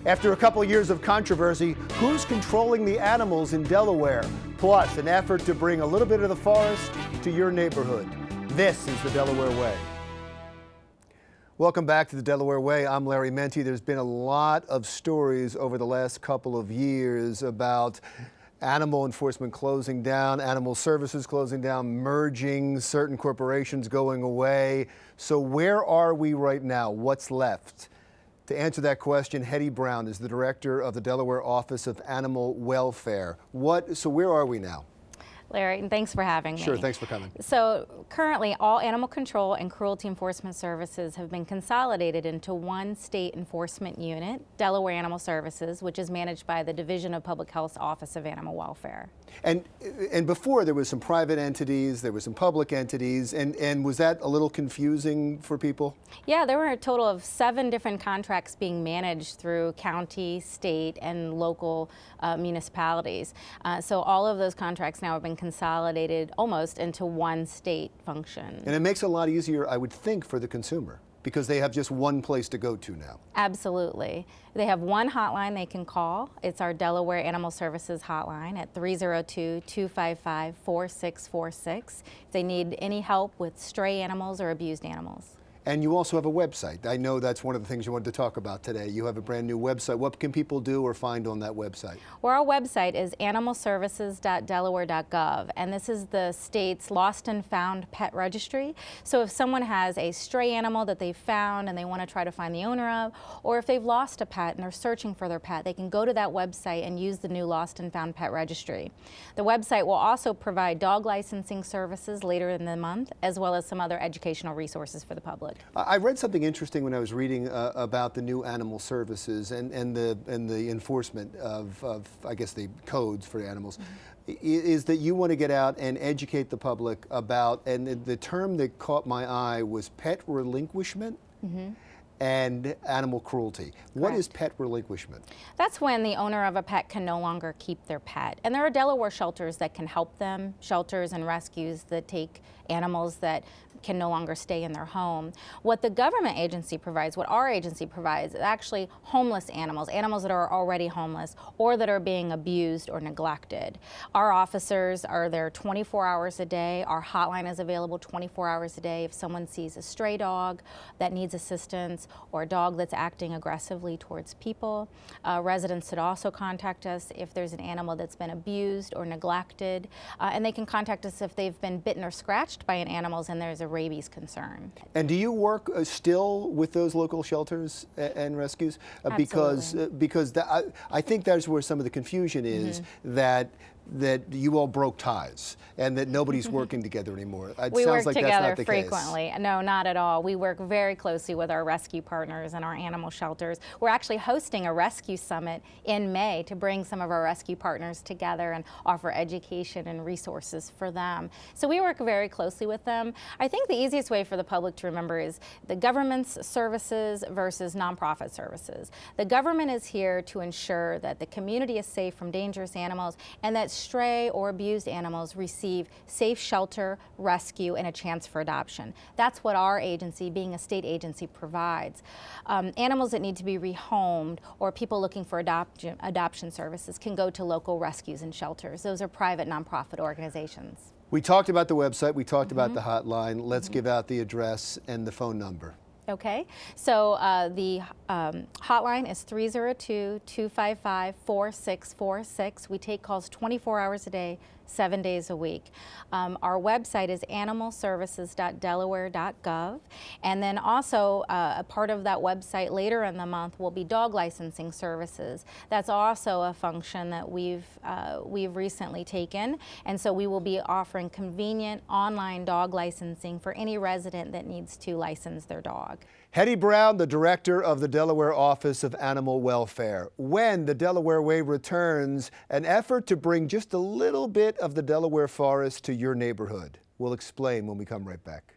After a couple years of controversy, who's controlling the animals in Delaware? Plus, an effort to bring a little bit of the forest to your neighborhood. This is the Delaware Way. Welcome back to the Delaware Way. I'm Larry Mendte. There's been a lot of stories over the last couple of years about animal enforcement closing down, animal services closing down, merging, certain corporations going away. So where are we right now? What's left? To answer that question, Hetti Brown is the director of the Delaware Office of Animal Welfare. So where are we now? Larry, and thanks for having me. Sure, thanks for coming. So currently, all animal control and cruelty enforcement services have been consolidated into one state enforcement unit, Delaware Animal Services, which is managed by the Division of Public Health's Office of Animal Welfare. And before there was some private entities, there were some public entities, and was that a little confusing for people? Yeah, there were a total of 7 different contracts being managed through county, state, and local municipalities. So all of those contracts now have been consolidated almost into one state function. And it makes it a lot easier, I would think, for the consumer, because they have just one place to go to now. Absolutely. They have one hotline they can call. It's our Delaware Animal Services hotline at 302-255-4646 if they need any help with stray animals or abused animals. And you also have a website. I know that's one of the things you wanted to talk about today. You have a brand new website. What can people do or find on that website? Well, our website is animalservices.delaware.gov, and this is the state's lost and found pet registry. So if someone has a stray animal that they've found and they want to try to find the owner of, or if they've lost a pet and they're searching for their pet, they can go to that website and use the new lost and found pet registry. The website will also provide dog licensing services later in the month, as well as some other educational resources for the public. I read something interesting when I was reading about the new animal services and the enforcement of I guess the codes for animals, is that you want to get out and educate the public about, and the term that caught my eye was pet relinquishment. And animal cruelty. What is pet relinquishment? That's when the owner of a pet can no longer keep their pet. And there are Delaware shelters that can help them, shelters and rescues that take animals that can no longer stay in their home. What the government agency provides, what our agency provides, is actually homeless animals, animals that are already homeless or that are being abused or neglected. Our officers are there 24 hours a day. Our hotline is available 24 hours a day. If someone sees a stray dog that needs assistance or a dog that's acting aggressively towards people, residents should also contact us if there's an animal that's been abused or neglected, and they can contact us if they've been bitten or scratched by an animal and there's a rabies concern. And do you work still with those local shelters and rescues? Because I think that's where some of the confusion is, that you all broke ties and that nobody's working together anymore. We work together frequently. No, not at all. We work very closely with our rescue partners and our animal shelters. We're actually hosting a rescue summit in May to bring some of our rescue partners together and offer education and resources for them. So we work very closely with them. I think the easiest way for the public to remember is the government's services versus nonprofit services. The government is here to ensure that the community is safe from dangerous animals and that stray or abused animals receive safe shelter, rescue, and a chance for adoption. That's what our agency, being a state agency, provides. Animals that need to be rehomed or people looking for adoption services can go to local rescues and shelters. Those are private nonprofit organizations. We talked about the website, we talked about the hotline. Let's give out the address and the phone number. Okay, so the hotline is 302-255-4646. We take calls 24 hours a day, 7 days a week. Our website is animalservices.delaware.gov, and then also a part of that website later in the month will be dog licensing services. That's also a function that we've recently taken, and so we will be offering convenient online dog licensing for any resident that needs to license their dog. Hetti Brown, the director of the Delaware Office of Animal Welfare. When the Delaware Way returns, an effort to bring just a little bit of the Delaware forest to your neighborhood. We'll explain when we come right back.